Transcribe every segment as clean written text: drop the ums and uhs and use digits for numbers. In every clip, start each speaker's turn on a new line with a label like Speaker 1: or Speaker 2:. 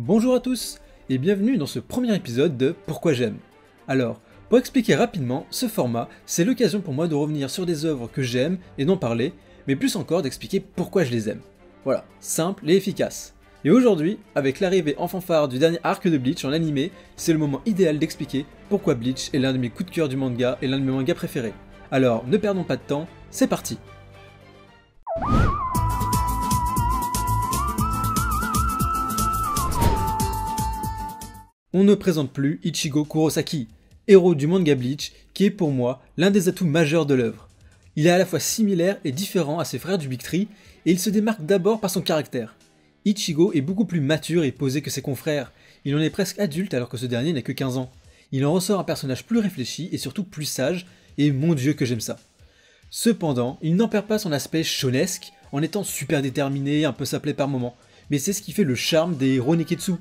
Speaker 1: Bonjour à tous et bienvenue dans ce premier épisode de Pourquoi j'aime. Alors, pour expliquer rapidement, ce format, c'est l'occasion pour moi de revenir sur des œuvres que j'aime et d'en parler, mais plus encore d'expliquer pourquoi je les aime. Voilà, simple et efficace. Et aujourd'hui, avec l'arrivée en fanfare du dernier arc de Bleach en animé, c'est le moment idéal d'expliquer pourquoi Bleach est l'un de mes coups de cœur du manga et l'un de mes mangas préférés. Alors, ne perdons pas de temps, c'est parti! On ne présente plus Ichigo Kurosaki, héros du manga Bleach, qui est pour moi l'un des atouts majeurs de l'œuvre. Il est à la fois similaire et différent à ses frères du Big Tree, et il se démarque d'abord par son caractère. Ichigo est beaucoup plus mature et posé que ses confrères, il en est presque adulte alors que ce dernier n'a que 15 ans. Il en ressort un personnage plus réfléchi et surtout plus sage, et mon dieu que j'aime ça. Cependant, il n'en perd pas son aspect shonesque, en étant super déterminé, un peu saplé par moments, mais c'est ce qui fait le charme des héros Neketsu.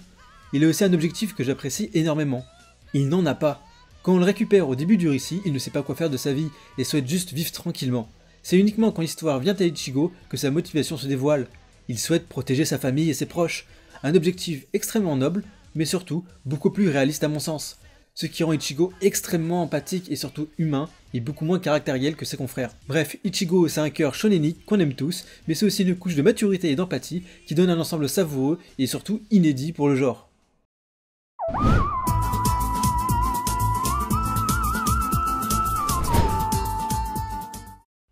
Speaker 1: Il a aussi un objectif que j'apprécie énormément. Il n'en a pas. Quand on le récupère au début du récit, il ne sait pas quoi faire de sa vie et souhaite juste vivre tranquillement. C'est uniquement quand l'histoire vient à Ichigo que sa motivation se dévoile. Il souhaite protéger sa famille et ses proches. Un objectif extrêmement noble, mais surtout beaucoup plus réaliste à mon sens. Ce qui rend Ichigo extrêmement empathique et surtout humain et beaucoup moins caractériel que ses confrères. Bref, Ichigo c'est un cœur shonenique qu'on aime tous, mais c'est aussi une couche de maturité et d'empathie qui donne un ensemble savoureux et surtout inédit pour le genre.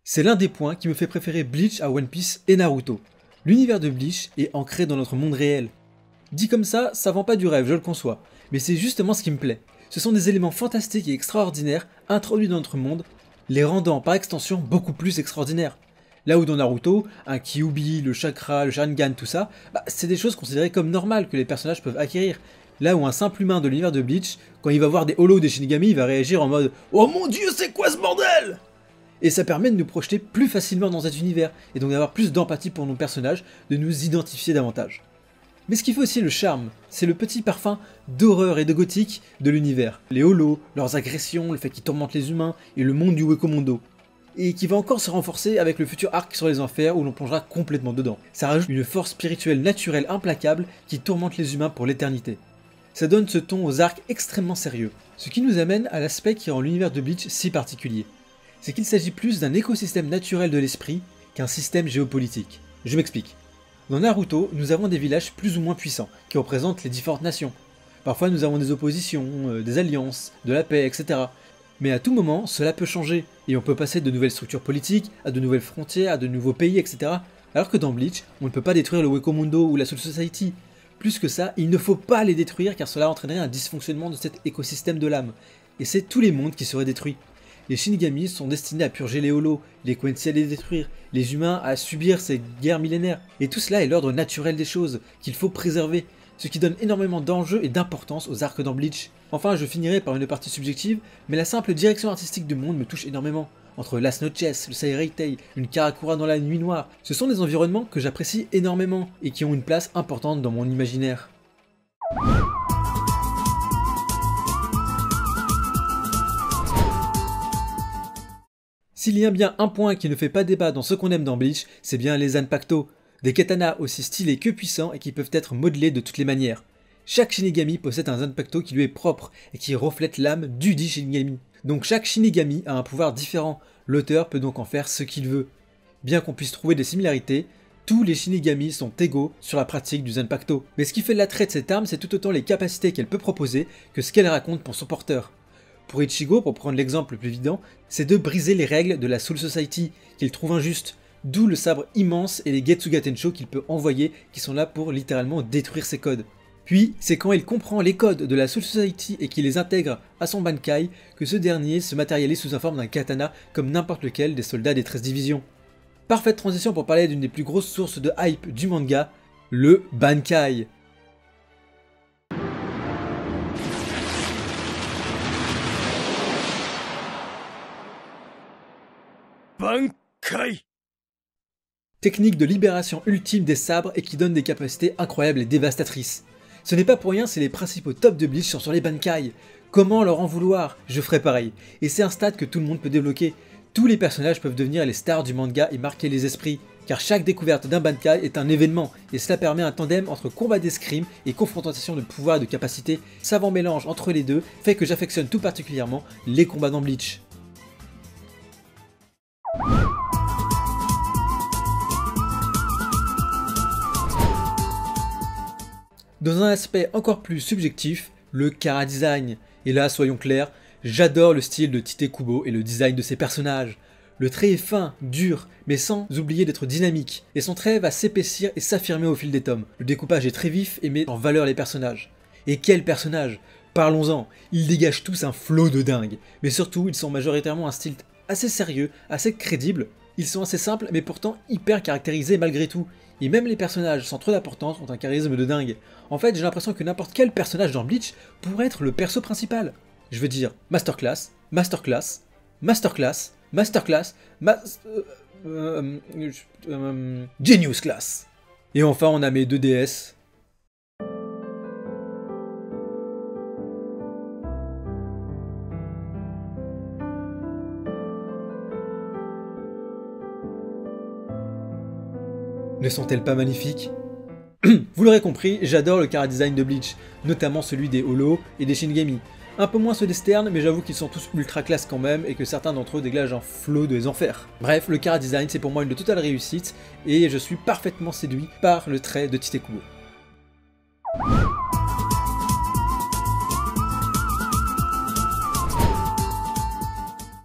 Speaker 1: C'est l'un des points qui me fait préférer Bleach à One Piece et Naruto. L'univers de Bleach est ancré dans notre monde réel. Dit comme ça vend pas du rêve, je le conçois, mais c'est justement ce qui me plaît. Ce sont des éléments fantastiques et extraordinaires introduits dans notre monde, les rendant par extension beaucoup plus extraordinaires. Là où dans Naruto, un Kyuubi, le chakra, le Sharingan, tout ça, c'est des choses considérées comme normales que les personnages peuvent acquérir. Là où un simple humain de l'univers de Bleach, quand il va voir des holos des Shinigami, il va réagir en mode « Oh mon dieu, c'est quoi ce bordel ?» Et ça permet de nous projeter plus facilement dans cet univers, et donc d'avoir plus d'empathie pour nos personnages, de nous identifier davantage. Mais ce qui fait aussi le charme, c'est le petit parfum d'horreur et de gothique de l'univers. Les holos, leurs agressions, le fait qu'ils tourmentent les humains, et le monde du Wekomondo. Et qui va encore se renforcer avec le futur arc sur les enfers où l'on plongera complètement dedans. Ça rajoute une force spirituelle naturelle implacable qui tourmente les humains pour l'éternité. Ça donne ce ton aux arcs extrêmement sérieux. Ce qui nous amène à l'aspect qui rend l'univers de Bleach si particulier. C'est qu'il s'agit plus d'un écosystème naturel de l'esprit qu'un système géopolitique. Je m'explique. Dans Naruto, nous avons des villages plus ou moins puissants, qui représentent les différentes nations. Parfois nous avons des oppositions, des alliances, de la paix, etc. Mais à tout moment, cela peut changer, et on peut passer de nouvelles structures politiques, à de nouvelles frontières, à de nouveaux pays, etc. Alors que dans Bleach, on ne peut pas détruire le Wekomondo ou la Soul Society. Plus que ça, il ne faut pas les détruire car cela entraînerait un dysfonctionnement de cet écosystème de l'âme. Et c'est tous les mondes qui seraient détruits. Les Shinigami sont destinés à purger les holos, les Quincy à les détruire, les humains à subir ces guerres millénaires. Et tout cela est l'ordre naturel des choses, qu'il faut préserver, ce qui donne énormément d'enjeux et d'importance aux arcs dans Bleach. Enfin, je finirai par une partie subjective, mais la simple direction artistique du monde me touche énormément. Entre Las Noches, le Seireitei, une Karakura dans la nuit noire, ce sont des environnements que j'apprécie énormément et qui ont une place importante dans mon imaginaire. S'il y a bien un point qui ne fait pas débat dans ce qu'on aime dans Bleach, c'est bien les Zanpakuto, des katanas aussi stylés que puissants et qui peuvent être modelés de toutes les manières. Chaque Shinigami possède un Zanpakuto qui lui est propre et qui reflète l'âme du dit Shinigami. Donc chaque Shinigami a un pouvoir différent, l'auteur peut donc en faire ce qu'il veut. Bien qu'on puisse trouver des similarités, tous les Shinigami sont égaux sur la pratique du Zanpakuto. Mais ce qui fait l'attrait de cette arme, c'est tout autant les capacités qu'elle peut proposer que ce qu'elle raconte pour son porteur. Pour Ichigo, pour prendre l'exemple le plus évident, c'est de briser les règles de la Soul Society, qu'il trouve injustes, d'où le sabre immense et les Getsuga Tensho qu'il peut envoyer, qui sont là pour littéralement détruire ses codes. Puis, c'est quand il comprend les codes de la Soul Society et qu'il les intègre à son Bankai que ce dernier se matérialise sous la forme d'un katana comme n'importe lequel des soldats des 13 divisions. Parfaite transition pour parler d'une des plus grosses sources de hype du manga, le Bankai. Bankai! Technique de libération ultime des sabres et qui donne des capacités incroyables et dévastatrices. Ce n'est pas pour rien si les principaux tops de Bleach sont sur les Bankai. Comment leur en vouloir? Je ferai pareil. Et c'est un stade que tout le monde peut débloquer. Tous les personnages peuvent devenir les stars du manga et marquer les esprits. car chaque découverte d'un Bankai est un événement, et cela permet un tandem entre combat d'escrime et confrontation de pouvoir et de capacité. Savant mélange entre les deux fait que j'affectionne tout particulièrement les combats dans Bleach. Dans un aspect encore plus subjectif, le chara-design. Et là, soyons clairs, j'adore le style de Tite Kubo et le design de ses personnages. Le trait est fin, dur, mais sans oublier d'être dynamique, et son trait va s'épaissir et s'affirmer au fil des tomes. Le découpage est très vif et met en valeur les personnages. Et quels personnages! Parlons-en, ils dégagent tous un flot de dingue, mais surtout ils sont majoritairement un style assez sérieux, assez crédible. Ils sont assez simples mais pourtant hyper caractérisés malgré tout. Et même les personnages sans trop d'importance ont un charisme de dingue. En fait j'ai l'impression que n'importe quel personnage dans Bleach pourrait être le perso principal. Je veux dire Masterclass, Masterclass, Masterclass, Masterclass, Genius Class. Et enfin on a mes deux DS. Ne sont-elles pas magnifiques? Vous l'aurez compris, j'adore le chara-design de Bleach, notamment celui des Holo et des Shingeki. Un peu moins ceux des Stern, mais j'avoue qu'ils sont tous ultra classe quand même et que certains d'entre eux dégagent un flot des enfers. Bref, le chara-design c'est pour moi une totale réussite et je suis parfaitement séduit par le trait de Tite Kubo.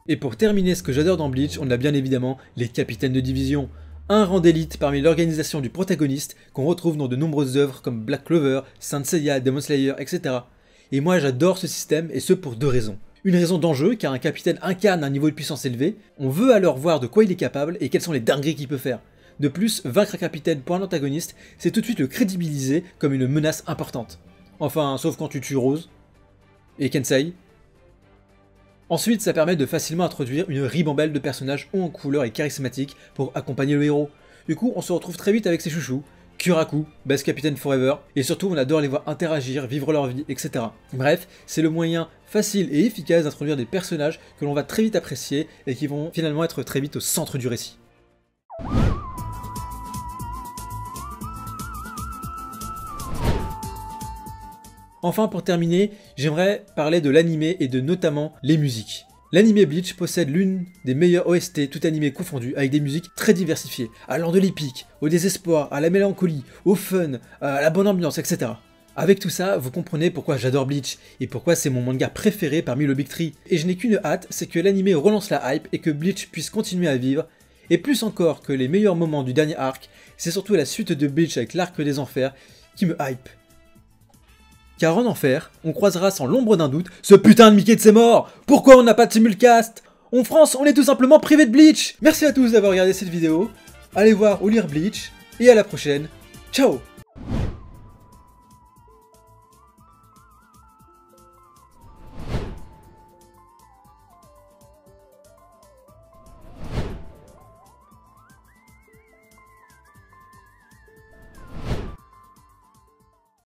Speaker 1: Et pour terminer ce que j'adore dans Bleach, on a bien évidemment les capitaines de division. Un rang d'élite parmi l'organisation du protagoniste qu'on retrouve dans de nombreuses œuvres comme Black Clover, Saint Seiya, Demon Slayer, etc. Et moi j'adore ce système et ce pour deux raisons. Une raison d'enjeu car un capitaine incarne un niveau de puissance élevé, on veut alors voir de quoi il est capable et quelles sont les dingueries qu'il peut faire. De plus, vaincre un capitaine pour un antagoniste, c'est tout de suite le crédibiliser comme une menace importante. Enfin, sauf quand tu tues Rose et Kensei. Ensuite, ça permet de facilement introduire une ribambelle de personnages hauts en couleur et charismatiques pour accompagner le héros. Du coup, on se retrouve très vite avec ses chouchous, Kuraku, Best Captain Forever, et surtout on adore les voir interagir, vivre leur vie, etc. Bref, c'est le moyen facile et efficace d'introduire des personnages que l'on va très vite apprécier et qui vont finalement être très vite au centre du récit. Enfin, pour terminer, j'aimerais parler de l'anime et de notamment les musiques. L'anime Bleach possède l'une des meilleures OST, tout animé confondu, avec des musiques très diversifiées, allant de l'épique, au désespoir, à la mélancolie, au fun, à la bonne ambiance, etc. Avec tout ça, vous comprenez pourquoi j'adore Bleach, et pourquoi c'est mon manga préféré parmi le Big 3. Et je n'ai qu'une hâte, c'est que l'anime relance la hype et que Bleach puisse continuer à vivre, et plus encore que les meilleurs moments du dernier arc, c'est surtout la suite de Bleach avec l'arc des enfers qui me hype. Car en enfer, on croisera sans l'ombre d'un doute ce putain de Mickey de ses morts. Pourquoi on n'a pas de simulcast? En France, on est tout simplement privé de Bleach. Merci à tous d'avoir regardé cette vidéo. Allez voir ou lire Bleach. Et à la prochaine. Ciao.